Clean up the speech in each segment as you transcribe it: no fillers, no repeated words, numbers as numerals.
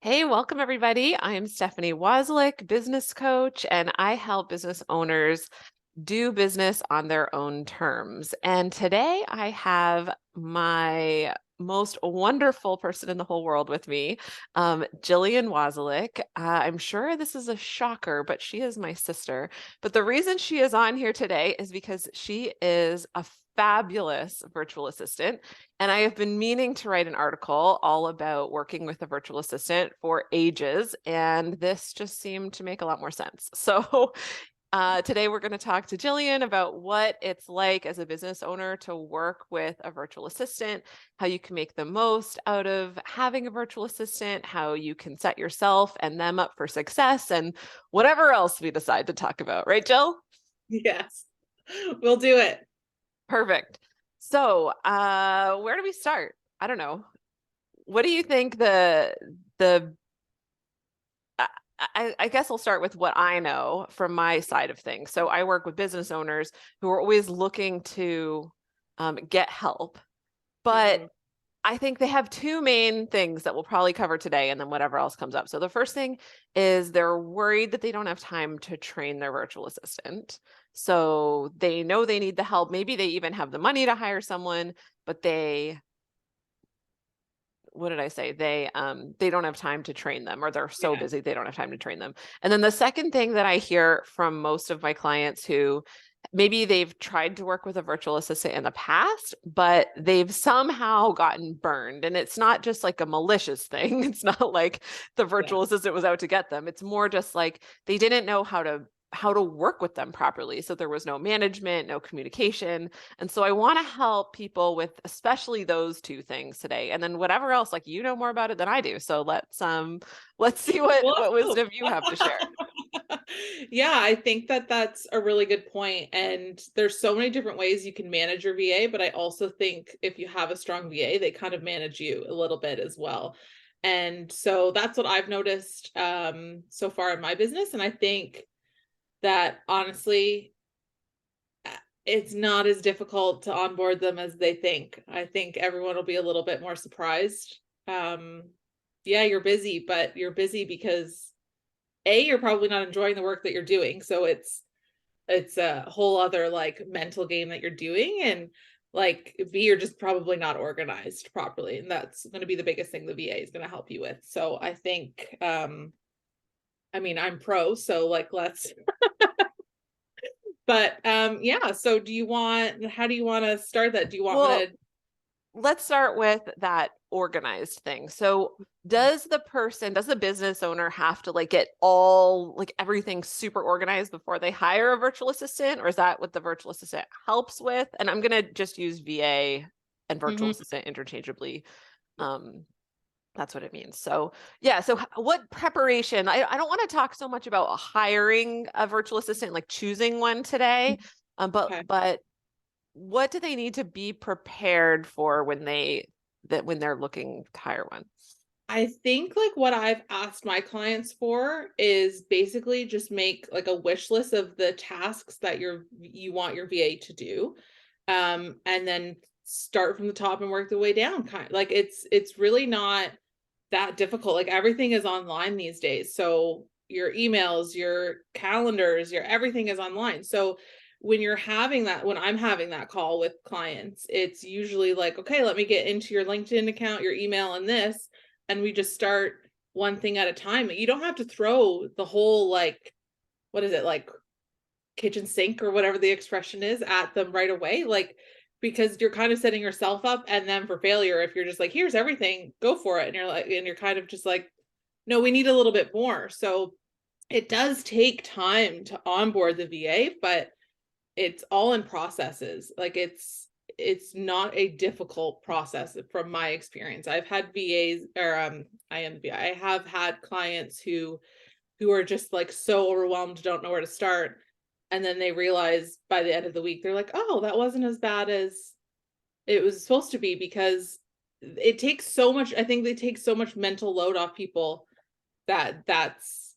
Hey, welcome everybody. I'm Stephanie Wasylyk, business coach, and I help business owners do business on their own terms. And today I have my most wonderful person in the whole world with me, Jillian Wasylyk. I'm sure this is a shocker, but she is my sister. But the reason she is on here today is because she is a fabulous virtual assistant. And I have been meaning to write an article all about working with a virtual assistant for ages. And this just seemed to make a lot more sense. So today, we're going to talk to Jillian about what it's like as a business owner to work with a virtual assistant, how you can make the most out of having a virtual assistant, how you can set yourself and them up for success, and whatever else we decide to talk about. Right, Jill? Yes, we'll do it. Perfect. So, where do we start? I don't know. What do you think the I guess I'll start with what I know from my side of things. So I work with business owners who are always looking to get help, but Mhm. I think they have two main things that we'll probably cover today and then whatever else comes up. So the first thing is they're worried that they don't have time to train their virtual assistant. So they know they need the help. Maybe they even have the money to hire someone, but what did I say? They don't have time to train them, or they're so Yeah. busy they don't have time to train them. And then the second thing that I hear from most of my clients who maybe they've tried to work with a virtual assistant in the past, but they've somehow gotten burned. And it's not just like a malicious thing. It's not like the Yeah. virtual assistant was out to get them. It's more just like they didn't know how to work with them properly. So there was no management, no communication. And so I want to help people with especially those two things today. And then whatever else, like you know more about it than I do. So let's see what Well, what let's wisdom you have to share. hope. Yeah, I think that that's a really good point, and there's so many different ways you can manage your VA, but I also think if you have a strong VA, they kind of manage you a little bit as well. And so that's what I've noticed so far in my business, and I think that honestly it's not as difficult to onboard them as they think. I think everyone will be a little bit more surprised. Um, yeah, you're busy, but you're busy because you're probably not enjoying the work that you're doing. So it's a whole other like mental game that you're doing. And like B, you're just probably not organized properly. And that's going to be the biggest thing the VA is going to help you with. So I think I mean I'm pro, so like let's but yeah, so how do you want to start that? Do you want me Well, to let's start with that organized thing. So does the business owner have to like get all like everything super organized before they hire a virtual assistant, or is that what the virtual assistant helps with? And I'm going to just use VA and virtual Mhm. assistant interchangeably. Um, that's what it means. So yeah, so what preparation? I don't want to talk so much about hiring a virtual assistant, like choosing one today. Okay. But what do they need to be prepared for when they're looking to hire one? I think like what I've asked my clients for is basically just make like a wish list of the tasks that you want your VA to do. And then start from the top and work the way down kind like it's really not that difficult. Like everything is online these days. So your emails, your calendars, your everything is online. So when I'm having that call with clients, it's usually like, okay, let me get into your LinkedIn account, your email, and this. And we just start one thing at a time. You don't have to throw the whole like, what is it, like kitchen sink or whatever the expression is at them right away. Like, because you're kind of setting yourself up and then for failure if you're just like, here's everything, go for it. And you're kind of just like, no, we need a little bit more. So it does take time to onboard the VA, but it's all in processes. Like it's not a difficult process from my experience. I've had VAs or I am the VA. I have had clients who are just like so overwhelmed, don't know where to start. And then they realize by the end of the week, they're like, oh, that wasn't as bad as it was supposed to be because it takes so much. I think they take so much mental load off people that that's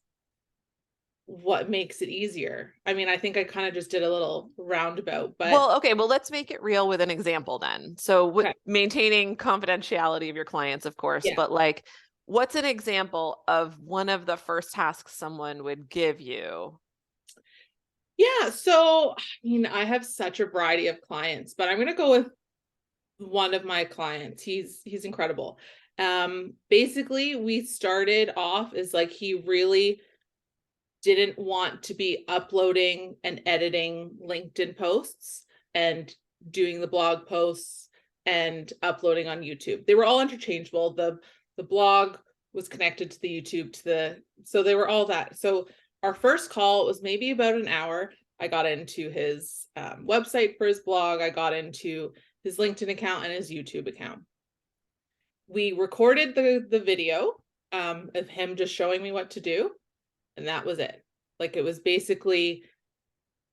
what makes it easier. I mean, I think I kind of just did a little roundabout, but Well, okay, well, let's make it real with an example then. So okay. maintaining confidentiality of your clients, of course, Yeah. but like What's an example of one of the first tasks someone would give you? Yeah, so I mean, I have such a variety of clients, but I'm gonna go with one of my clients. He's incredible. Basically, we started off as like he really didn't want to be uploading and editing LinkedIn posts and doing the blog posts and uploading on YouTube. They were all interchangeable. The blog was connected to the YouTube to the so they were all that. So our first call was maybe about an hour. I got into his website for his blog. I got into his LinkedIn account and his YouTube account. We recorded the video of him just showing me what to do, and that was it. Like it was basically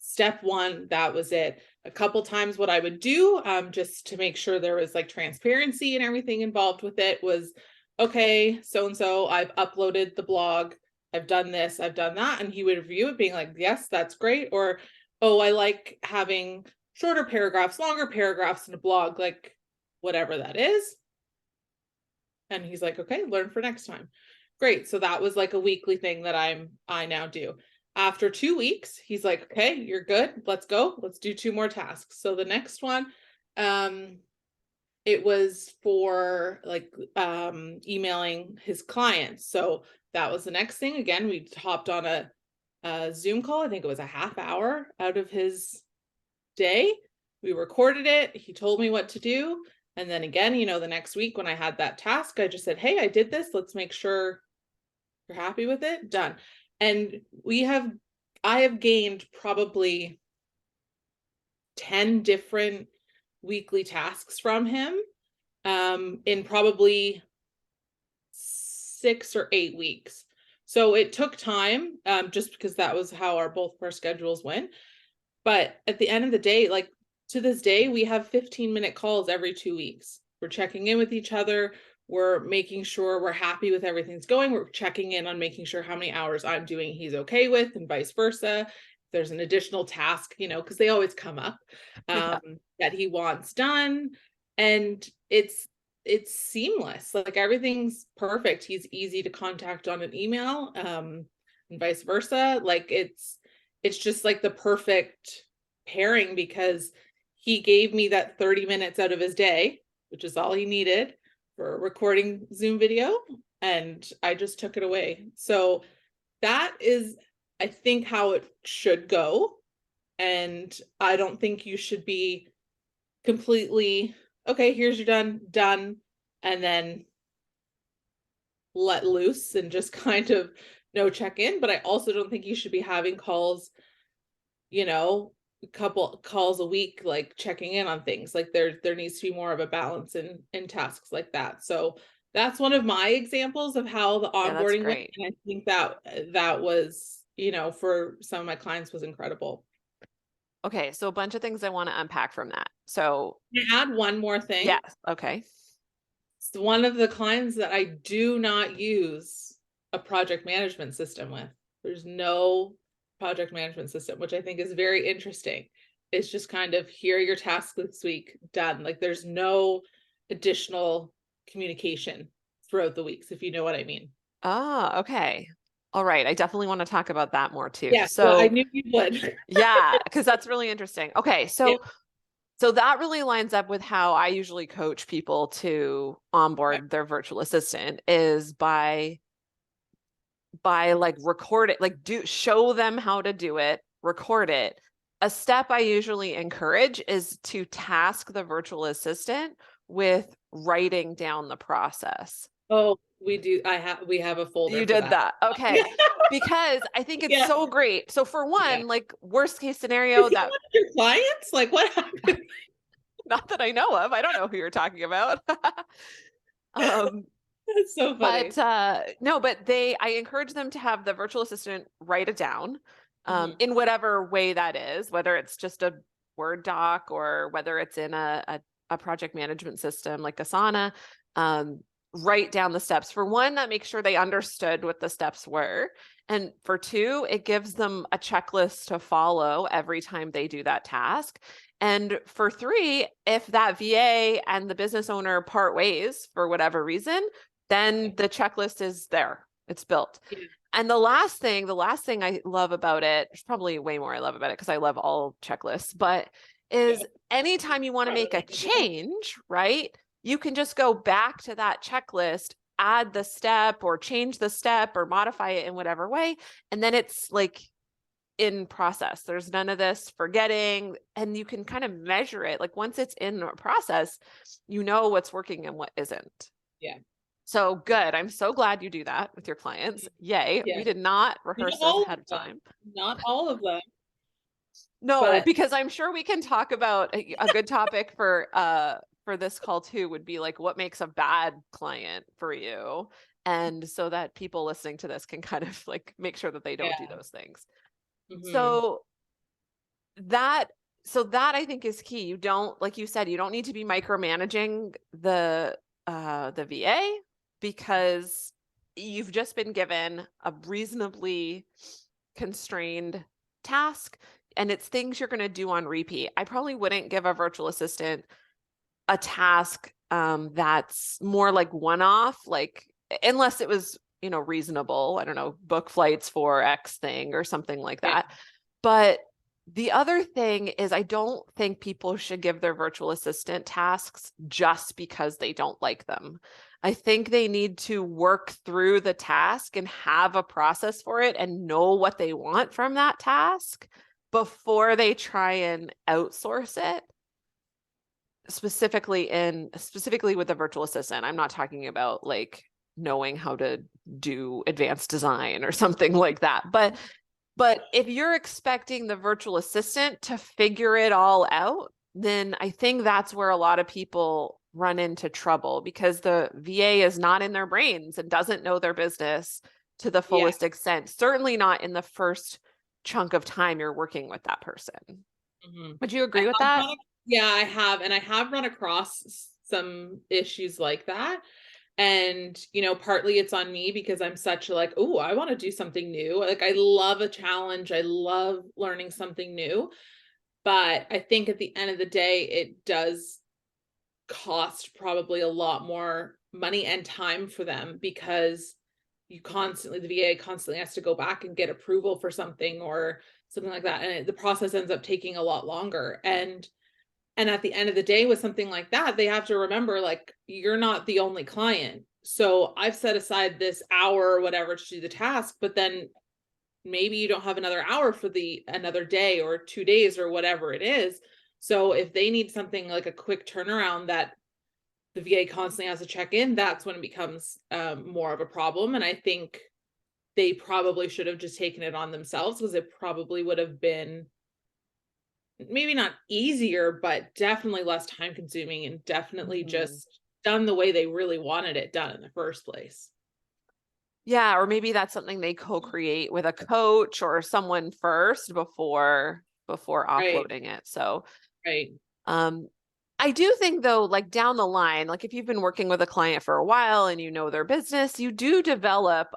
step one, that was it. A couple times what I would do, just to make sure there was like transparency and everything involved with it was, okay, so-and-so, I've uploaded the blog, I've done this, I've done that. And he would review it being like, yes, that's great. Or, oh, I like having shorter paragraphs, longer paragraphs in a blog, like whatever that is. And he's like, okay, learn for next time. Great. So that was like a weekly thing that I now do. After 2 weeks, he's like, okay, you're good. Let's go. Let's do 2 more tasks. So the next one, it was for like emailing his clients. So that was the next thing. Again, we hopped on a Zoom call. I think it was a half hour out of his day. We recorded it. He told me what to do. And then again, the next week when I had that task, I just said, hey, I did this. Let's make sure you're happy with it. Done. And I have gained probably 10 different weekly tasks from him in probably 6 or 8 weeks. So it took time, just because that was how both of our schedules went. But at the end of the day, like to this day, we have 15-minute calls every 2 weeks. We're checking in with each other. We're making sure we're happy with everything's going. We're checking in on making sure how many hours I'm doing he's okay with, and vice versa. If there's an additional task, because they always come up, Yeah. that he wants done. And it's seamless. Like everything's perfect. He's easy to contact on an email, and vice versa. Like it's just like the perfect pairing, because he gave me that 30 minutes out of his day, which is all he needed for recording Zoom video, and I just took it away. So that is, I think, how it should go. And I don't think you should be completely, okay, here's your done, and then let loose and just kind of no check in. But I also don't think you should be having calls, a couple calls a week, like checking in on things. Like there needs to be more of a balance in tasks like that. So that's one of my examples of how the Yeah, that's onboarding went. great. And I think that was, for some of my clients, was incredible. Okay, so a bunch of things I want to unpack from that. So, Can I add one more thing? yes, okay. It's one of the clients that I do not use a project management system with. There's no project management system, which I think is very interesting. It's just kind of, here are your tasks this week, done. Like there's no additional communication throughout the weeks, if you know what I mean. Ah, okay. All right. I definitely want to talk about that more too. Yeah, well, I So, knew you would. yeah, because that's really interesting. Okay, Yeah. so that really lines up with how I usually coach people to Okay. onboard their virtual assistant is by like record it, like show them how to do it, record it. A step I usually encourage is to task the virtual assistant with writing down the process. Oh, we have a folder You for did that. that. Okay. Because I think it's Yeah. so great. So for Yeah. one, like worst case Is scenario, he that one of your clients? Like what happened? not that I know of, I don't know who you're talking about. um, That's so funny. but no, but I encourage them to have the virtual assistant write it down Mhm. in whatever way that is, whether it's just a Word doc or whether it's in a project management system like Asana. Write down the steps. For one, that makes sure they understood what the steps were. And for two, it gives them a checklist to follow every time they do that task. And for three, if that VA and the business owner part ways for whatever reason, then the checklist is there. It's built. Yeah. And the last thing I love about it, there's probably way more I love about it because I love all checklists, but Yeah. is anytime you want to make a change, right? You can just go back to that checklist, add the step or change the step or modify it in whatever way. And then it's like in process. There's none of this forgetting, and you can kind of measure it. Like once it's in a process, you know what's working and what isn't. Yeah. So good. I'm so glad you do that with your clients. Yay. Yeah. We did not Not rehearse this all of ahead of them. time. Not all of them, No, but because I'm sure we can talk about a good topic for this call too would be like what makes a bad client for you. And so that people listening to this can kind of like make sure that they don't do yeah. those things. Mhm. So that that I think is key. You don't, like you said, you don't need to be micromanaging the VA because you've just been given a reasonably constrained task and it's things you're going to do on repeat. I probably wouldn't give a virtual assistant a task that's more like one-off, like unless it was, reasonable. I don't know, book flights for X thing or something like Yeah. that. But the other thing is, I don't think people should give their virtual assistant tasks just because they don't like them. I think they need to work through the task and have a process for it and know what they want from that task before they try and outsource it. Specifically with the virtual assistant. I'm not talking about like knowing how to do advanced design or something like that. But if you're expecting the virtual assistant to figure it all out, then I think that's where a lot of people run into trouble because the VA is not in their brains and doesn't know their business to the Yeah. fullest extent. Certainly not in the first chunk of time you're working with that person. Mhm. Would you I agree with have that? run ac Yeah, I have, and I have run across some issues like that, and, partly it's on me because I'm such a like, "Ooh, I wanna do something new." Like, I love a challenge, I love learning something new, but I think at the end of the day, it does cost probably a lot more money and time for them because the VA constantly has to go back and get approval for something or something like that, and the process ends up taking a lot longer. And at the end of the day, with something like that, they have to remember like you're not the only client. So I've set aside this hour or whatever to do the task, but then maybe you don't have another hour for the another day or 2 days or whatever it is. So if they need something like a quick turnaround that the VA constantly has to check in, that's when it becomes more of a problem. And I think they probably should have just taken it on themselves because it probably would have been maybe not easier, but definitely less time consuming and definitely Mhm. just done the way they really wanted it done in the first place. Yeah, or maybe that's something they co-create with a coach or someone first before Right, offloading it. So, right. um I do think though, like down the line, like if you've been working with a client for a while and you know their business, you do develop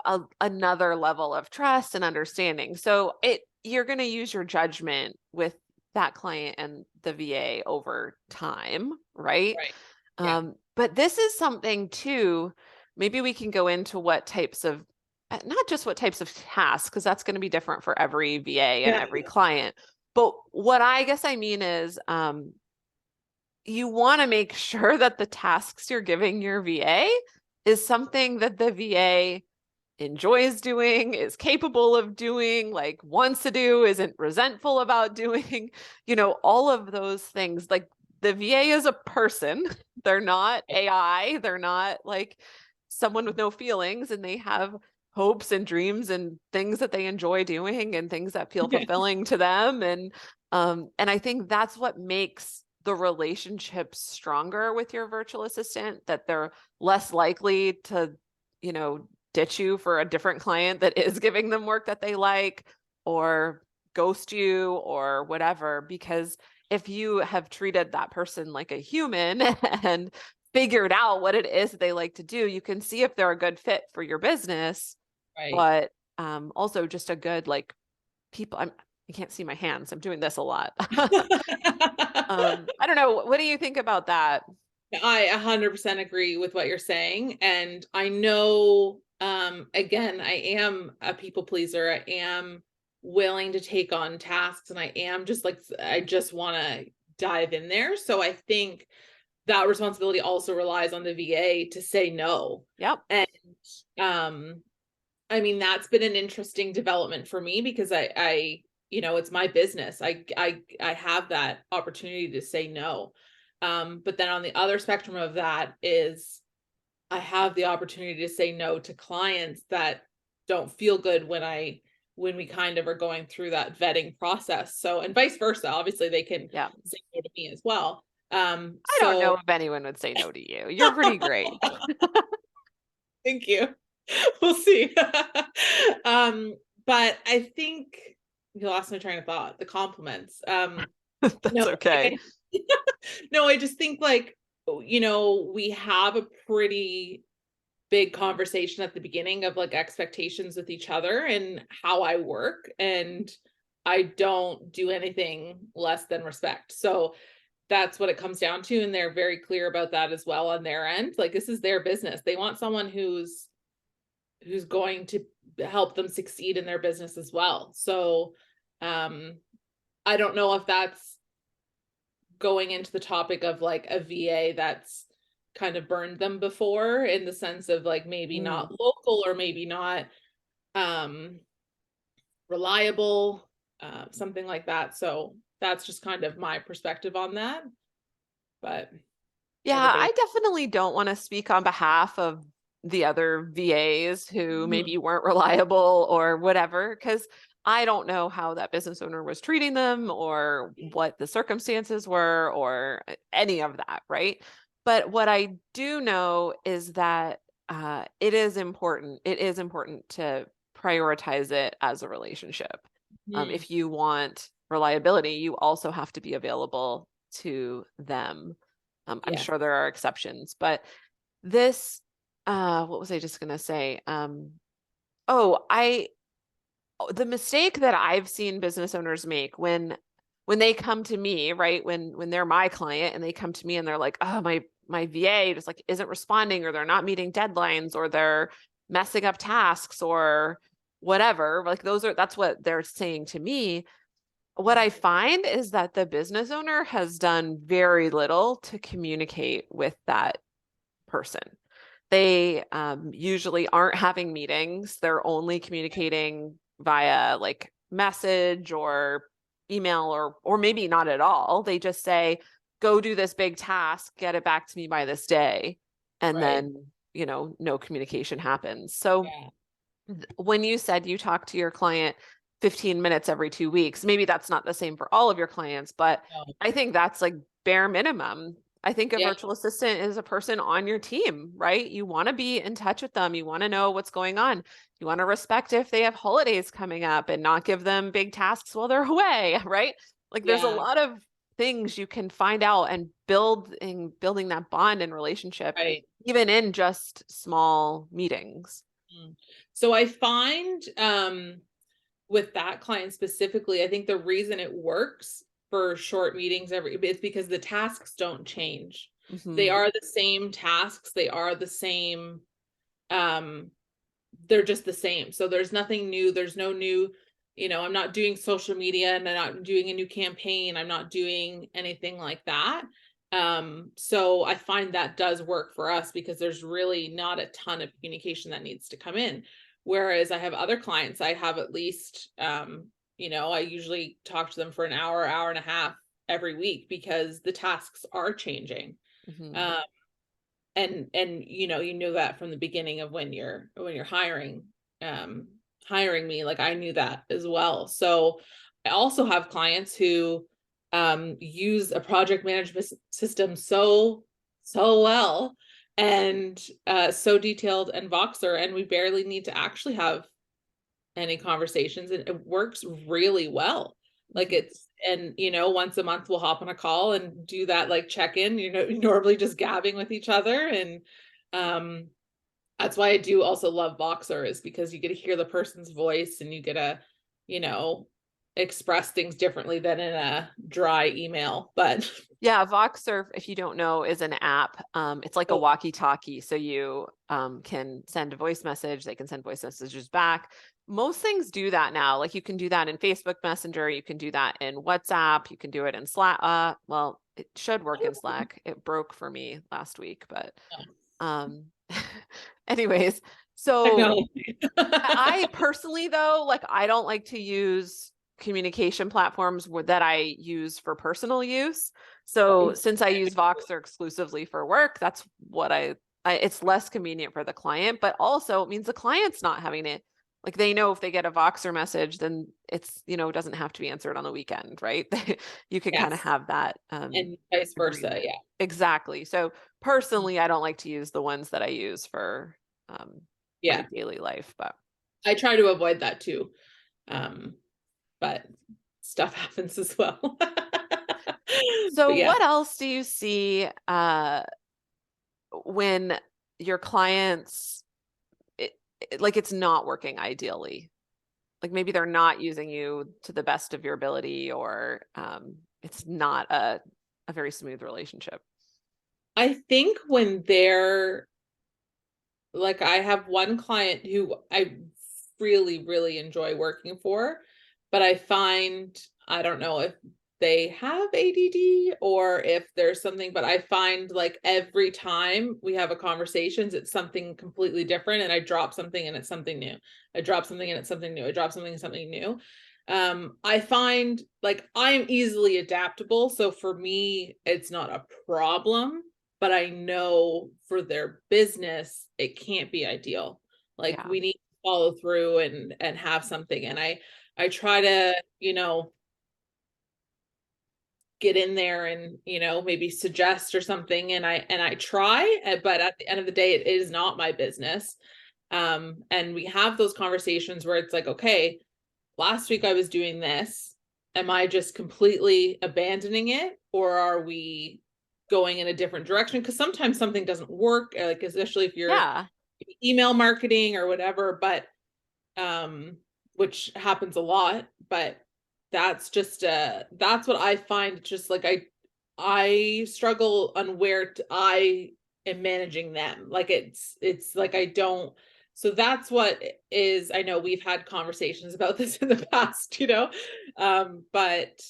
another level of trust and understanding. So you're going to use your judgment with that client and the VA over time, right? Right. Yeah. But this is something too, maybe we can go into what types of, not just what types of tasks, because that's going to be different for every VA and Yeah. every client. But what I guess I mean is, you want to make sure that the tasks you're giving your VA is something that the VA enjoys doing, is capable of doing, like wants to do, isn't resentful about doing, all of those things. Like the VA is a person. They're not AI. They're not like someone with no feelings, and they have hopes and dreams and things that they enjoy doing and things that feel Yeah. fulfilling to them. And I think that's what makes the relationship stronger with your virtual assistant, that they're less likely to, ditch you for a different client that is giving them work that they like, or ghost you or whatever. Because if you have treated that person like a human and figured out what it is that they like to do, you can see if they're a good fit for your business, Right. but also just a good like people. I can't see my hands. I'm doing this a lot. I don't know. What do you think about that? I 100% agree with what you're saying. And I know, again, I am a people pleaser. I am willing to take on tasks and I am just like, I just want to dive in there. So I think that responsibility also relies on the VA to say no. Yep. And, um, I mean, that's been an interesting development for me because it's my business. I have that opportunity to say no. But then on the other spectrum of that is I have the opportunity to say no to clients that don't feel good when we kind of are going through that vetting process. So, and vice versa, obviously they can Yeah. say no to me as well. I don't know So if anyone would say no to you. You're pretty great. thank you. We'll see. Um, but I think you lost my train of thought, the compliments. No, That's okay. no, I just think like, we have a pretty big conversation at the beginning of like expectations with each other and how I work. And I don't do anything less than respect. So that's what it comes down to. And they're very clear about that as well on their end. Like this is their business. They want someone who's going to help them succeed in their business as well. So um I don't know if that's going into the topic of like a VA that's kind of burned them before in the sense of like maybe Mm. not local or maybe not um reliable, something like that. So that's just kind of my perspective on that. But Yeah, everybody. I definitely don't want to speak on behalf of the other VAs who Mhm. maybe weren't reliable or whatever, because I don't know how that business owner was treating them or what the circumstances were or any of that, right? But what I do know is that it is important. It is important to prioritize it as a relationship. Mhm. If you want reliability, you also have to be available to them. I'm Yes. sure there are exceptions, but this, what was I just gonna say? Oh, the mistake that I've seen business owners make when they come to me, right? When they're my client and they come to me and they're like, oh, my VA just like isn't responding, or they're not meeting deadlines, or they're messing up tasks or whatever. Like that's what they're saying to me. What I find is that the business owner has done very little to communicate with that person. They usually aren't having meetings. They're only communicating via like message or email, or maybe not at all. They just say, go do this big task, get it back to me by this day. And Right. then, no communication happens. So Yeah. when you said you talk to your client 15 minutes every 2 weeks, maybe that's not the same for all of your clients, but No. I think that's like bare minimum. I think a Yeah. virtual assistant is a person on your team, right? You want to be in touch with them. You want to know what's going on. You want to respect if they have holidays coming up and not give them big tasks while they're away, right? Like there's a Yeah. lot of things you can find out and building that bond and relationship, Right. even in just small meetings. Mm. So I find with that client specifically, I think the reason it works for short meetings every is because the tasks don't change. They Hmm. are the same tasks, they are the same um they're just the same. So there's nothing new, there's no new, I'm not doing social media and I'm not doing a new campaign, I'm not doing anything like that. So I find that does work for us because there's really not a ton of communication that needs to come in. Whereas I have other clients, I have at least I usually talk to them for an hour, hour and a half every week because the tasks are changing. Hmm. Um and you know that from the beginning of when you're um hiring me, like I knew that as well. So I also have clients who use a project management system so well and so detailed and Voxer, and we barely need to actually have any conversations, and it works really well. Like Hmm. it's and once a month we'll hop on a call and do that like check-in, normally just gabbing with each other. And um that's why I do also love Voxer, is because you get to hear the person's voice and you get to, you know, express things differently than in a dry email. But Yeah, Voxsurf, if you don't know, is an app. It's like a Oh, walkie-talkie, so you can send a voice message. They can send voice messages back. Most things do that now. Like you can do that in Facebook Messenger. You can do that in WhatsApp. You can do it in Slack. Well, it should work in Slack. It broke for me last week, but um, anyways, so technology. I personally though, like I don't like to use communication platforms that I use for personal use. So since I use Voxer exclusively for work, that's what it's less convenient for the client, but also it means the client's not having it. Like they know if they get a Voxer message, then it's, it doesn't have to be answered on the weekend, right? You can kind of Yes, have that and vice versa. agreement. Yeah, Exactly. So personally, I don't like to use the ones that I use for my yeah. daily life, but I try to avoid that too. Um, but stuff happens as well. so But yeah, what else do you see when your clients like it's not working ideally? Like maybe they're not using you to the best of your ability, or it's not a very smooth relationship. I think when they're like, I have one client who I really, really enjoy working for, but I find, I don't know if they have ADD or if there's something, but I find like every time we have a conversations, it's something completely different. And I drop something and it's something new. I drop something and it's something new. I drop something and something new. I find like I'm easily adaptable. So for me, it's not a problem, but I know for their business, it can't be ideal. Like Yeah. we need to follow through and have something. And I try to, get in there and, maybe suggest or something. And I try, but at the end of the day, it is not my business. And we have those conversations where it's like, okay, last week I was doing this. Am I just completely abandoning it, or are we going in a different direction? Because sometimes something doesn't work, like especially if you're Yeah. email marketing or whatever, but which happens a lot, but that's what I find, just like I struggle on where I am managing them. Like it's like I don't, so that's what is, I know we've had conversations about this in the past, but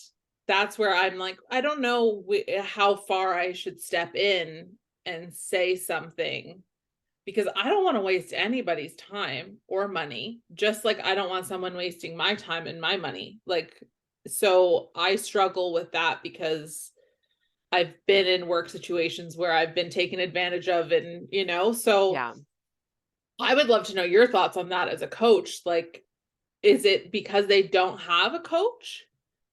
that's where I'm like, I don't know how far I should step in and say something, because I don't want to waste anybody's time or money, just like I don't want someone wasting my time and my money. Like, so I struggle with that because I've been in work situations where I've been taken advantage of, and so Yeah. I would love to know your thoughts on that as a coach. Like, is it because they don't have a coach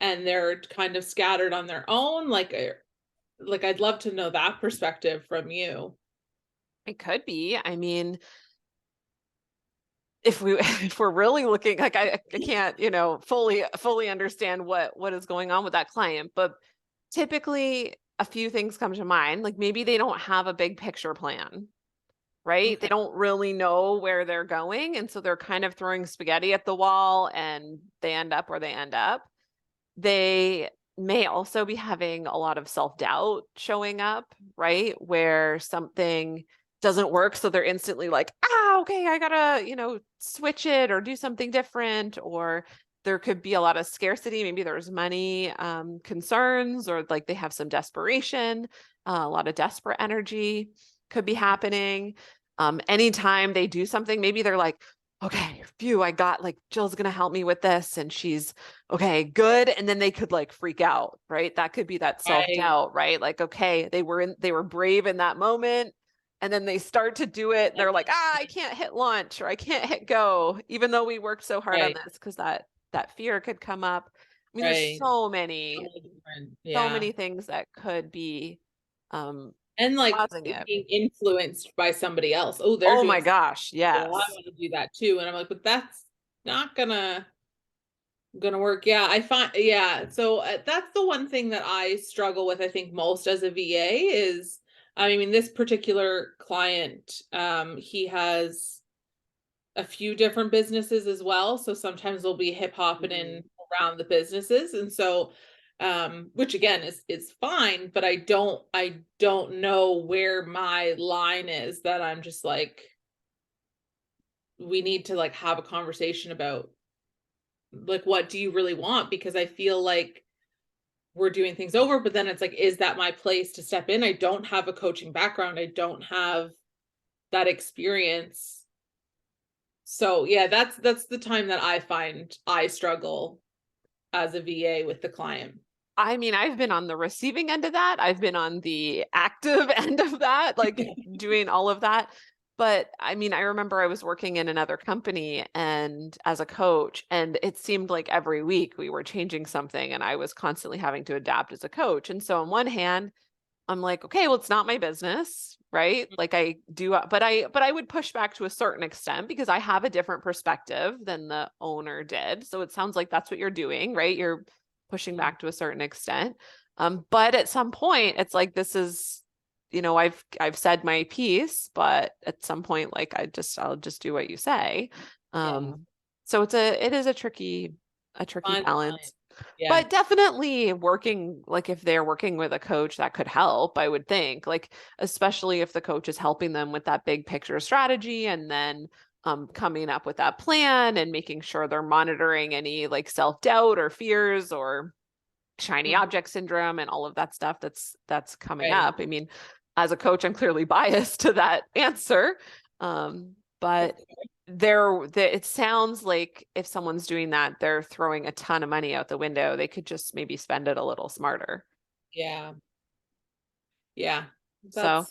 and they're kind of scattered on their own? Like I'd love to know that perspective from you. It could be. I mean, if we if we're really looking, like I can't, fully understand what is going on with that client, but typically a few things come to mind. Like maybe they don't have a big picture plan, right? They Okay. don't really know where they're going, and so they're kind of throwing spaghetti at the wall and they end up where they end up. They may also be having a lot of self-doubt showing up, right? Where something doesn't work, so they're instantly like, ah, okay, I gotta, switch it or do something different. Or there could be a lot of scarcity. Maybe there's money concerns, or like they have some desperation, a lot of desperate energy could be happening. Anytime they do something, maybe they're like, okay, phew, I got like Jill's gonna help me with this, and she's okay, good. And then they could like freak out, right? That could be that I self-doubt, right? Like, okay, they were brave in that moment. And then they start to do it. And they're like, ah, I can't hit launch or I can't hit go, even though we worked so hard on right, this, because that fear could come up. I mean, there's right. Totally different. so Yeah. many things that could be um And like causing it. being influenced by somebody else. Oh, they're Oh doing my something. gosh, Well, I yes. want to do that too. And I'm like, but that's not gonna work. Yeah, I find, yeah. So that's the one thing that I struggle with, I think, most as a VA is, I mean, this particular client, he has a few different businesses as well. So sometimes we'll be hip hopping Mhm. in around the businesses. And so which again is fine, but I don't know where my line is that I'm just like, we need to like have a conversation about like, what do you really want? Because I feel like we're doing things over, but then it's like, is that my place to step in? I don't have a coaching background. I don't have that experience. So yeah, that's the time that I find I struggle as a VA with the client. I mean, I've been on the receiving end of that. I've been on the active end of that, like doing all of that. But I mean, I remember I was working in another company and as a coach, and it seemed like every week we were changing something and I was constantly having to adapt as a coach. And so on one hand, I'm like, okay, well, it's not my business, right? Like I do, but I would push back to a certain extent because I have a different perspective than the owner did. So it sounds like that's what you're doing, right? You're pushing Mhm. back to a certain extent. But at some point, it's like this is, I've said my piece, but at some point, like I'll just do what you say. Yeah. So it is a tricky Fine line. balance. Yeah. But definitely working, like if they're working with a coach, that could help, I would think. Like, especially if the coach is helping them with that big picture strategy and then coming up with that plan and making sure they're monitoring any like self-doubt or fears or shiny Mhm. object syndrome and all of that stuff that's coming Right. up. I mean, as a coach, I'm clearly biased to that answer. But it sounds like if someone's doing that, they're throwing a ton of money out the window. They could just maybe spend it a little smarter. Yeah. Yeah. So, That's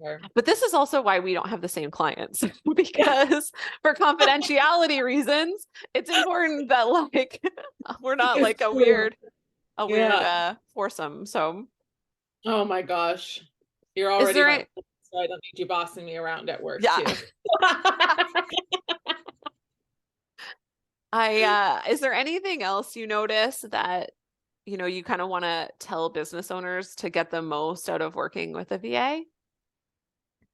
fair. but this is also why we don't have the same clients Yeah. because for confidentiality reasons, it's important that like we're not It's like a true. weird a weird Yeah. foursome. So, Oh my gosh. You're is already there my a, so I don't need you bossing me around at work yeah, too. is there anything else you notice that you kind of want to tell business owners to get the most out of working with a VA?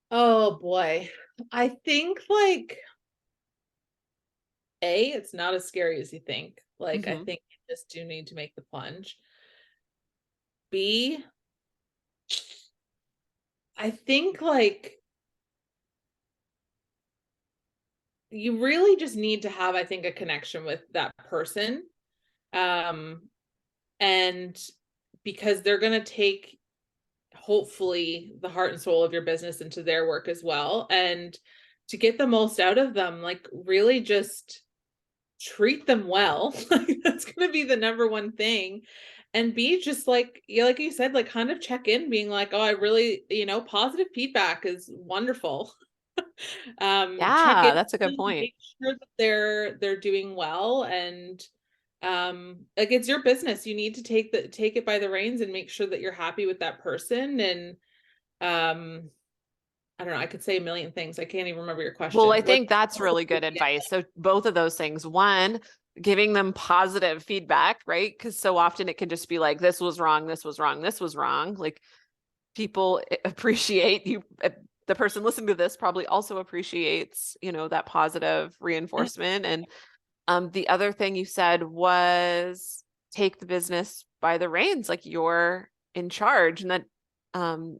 Oh boy. I think like it's not as scary as you think. Like I Hmm. think you just do need to make the plunge. B, I think like you really just need to have, I think, a connection with that person. Um, and because they're gonna take hopefully the heart and soul of your business into their work as well. And to get the most out of them, like really just treat them well. Like that's gonna be the number one thing. And be just like, yeah, like you said, like kind of check in, being like, oh, I really, positive feedback is wonderful. Check in Yeah, that's a good with them, point. make sure that they're doing well, and like it's your business. You need to take it by the reins and make sure that you're happy with that person. And um I don't know, I could say a million things. I can't even remember your Well, question. I think that's really good Yeah, advice. So both of those things, one, giving them positive feedback, right? Because so often it can just be like, this was wrong, this was wrong, this was wrong. Like people appreciate you. The person listening to this probably also appreciates, that positive yeah, reinforcement. And the other thing you said was take the business by the reins, like you're in charge, and that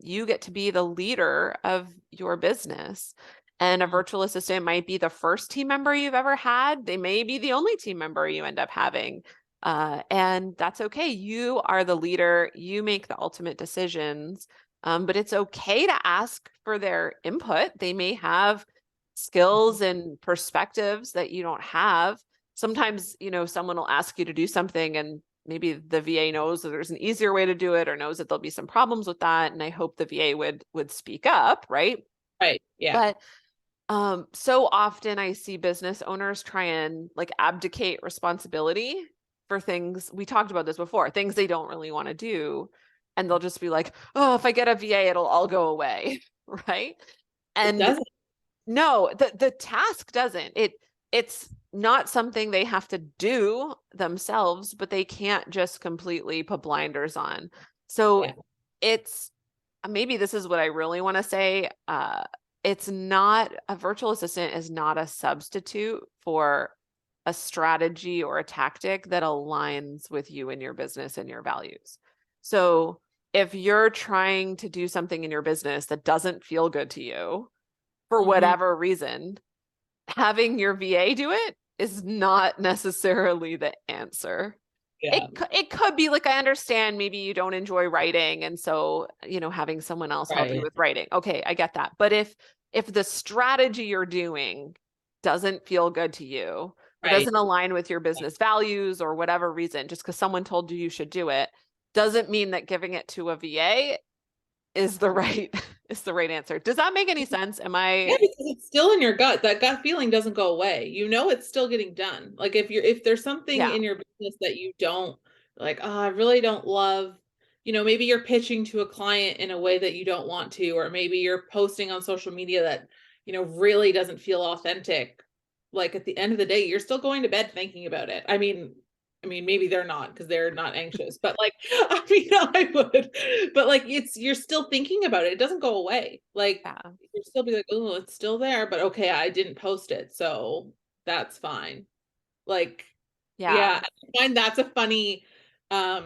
you get to be the leader of your business. And a mhm, virtual assistant might be the first team member you've ever had. They may be the only team member you end up having. And that's okay. You are the leader. You make the ultimate decisions. But it's okay to ask for their input. They may have mhm. skills and perspectives that you don't have. Sometimes, someone will ask you to do something and maybe the VA knows that there's an easier way to do it or knows that there'll be some problems with that. And I hope the VA would speak up, right? Right. Yeah. But so often I see business owners try and like abdicate responsibility for things. We talked about this before, things they don't really want to do. And they'll just be like, oh, if I get a VA, it'll all go away. Right. It And doesn't. no, the task doesn't. It's not something they have to do themselves, but they can't just completely put blinders on. So Yeah. it's maybe this is what I really want to say. It's not a virtual assistant is not a substitute for a strategy or a tactic that aligns with you and your business and your values. So if you're trying to do something in your business that doesn't feel good to you for Mhm. whatever reason, having your VA do it is not necessarily the answer. Yeah, It could be like, I understand maybe you don't enjoy writing, and so, having someone else help you right, with writing. Okay, I get that. But if the strategy you're doing doesn't feel good to you or right. doesn't align with your business values or whatever reason, just because someone told you you should do it, doesn't mean that giving it to a VA is the right is the right answer. Does that make any sense? Am Yeah, I because it's still in your gut. That gut feeling doesn't go away. You know it's still getting done. Like if there's something yeah. in your business that you don't like, oh, I really don't love, maybe you're pitching to a client in a way that you don't want to, or maybe you're posting on social media that, really doesn't feel authentic. Like at the end of the day, you're still going to bed thinking about it. I mean, maybe they're not because they're not anxious, but like, I mean, I would, but like, you're still thinking about it. It doesn't go away. Like, Yeah. you'd still be like, "Oh, it's still there, but okay, I didn't post it, so that's fine." Like, Yeah. yeah, I find that's a funny, a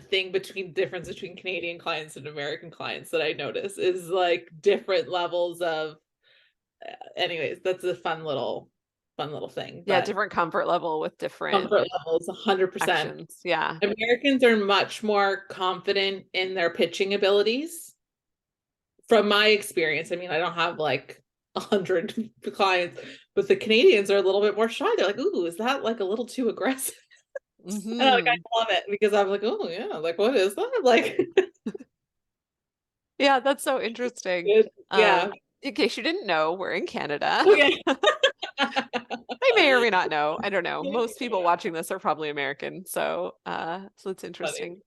thing difference between Canadian clients and American clients that I notice is, like, different levels of anyways, that's a fun little thing, Yeah, but different comfort level with different comfort levels 100%. actions. Yeah. Americans are much more confident in their pitching abilities. From my experience, I mean, I don't have like 100 clients, but the Canadians are a little bit more shy. They're like, "Ooh, is that like a little too aggressive?" And like Hmm. I love it because I'm like, "Oh yeah, like what is that?" Like, Yeah, that's so interesting. it, Um, yeah, in case you didn't know, we're in Canada. oh yeah, I may or may not know. I don't know. Most people watching this are probably American, so it's funny. interesting.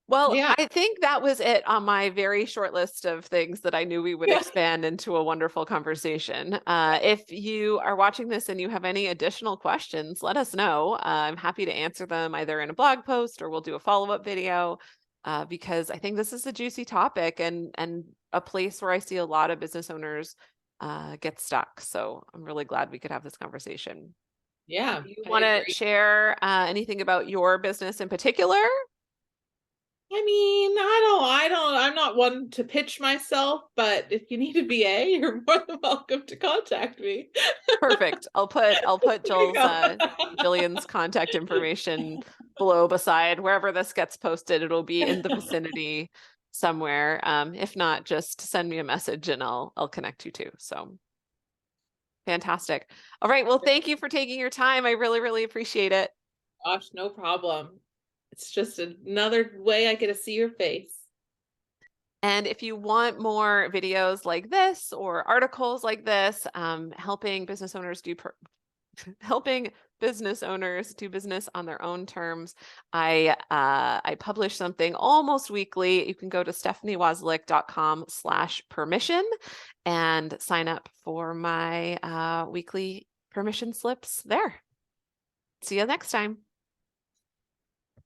Well, Yeah, I think that was it on my very short list of things that I knew we would yeah. expand into a wonderful conversation. If you are watching this and you have any additional questions, let us know. I'm happy to answer them either in a blog post or we'll do a follow-up video, because I think this is a juicy topic and a place where I see a lot of business owners get stuck. So I'm really glad we could have this conversation. Yeah, Do you I want to agree. share anything about your business in particular? I mean, I'm not one to pitch myself, but if you need a VA, you're more than welcome to contact me. Perfect. I'll put There you go. Jillian's contact information below beside wherever this gets posted. It'll be in the vicinity somewhere. If not, just send me a message and I'll connect you too. So fantastic. All right. Well, thank you for taking your time. I really, really appreciate it. Gosh, no problem. It's just another way I get to see your face. And if you want more videos like this or articles like this, helping business owners do business on their own terms. I publish something almost weekly. You can go to stephaniewasylyk.com/permission and sign up for my weekly permission slips there. See you next time.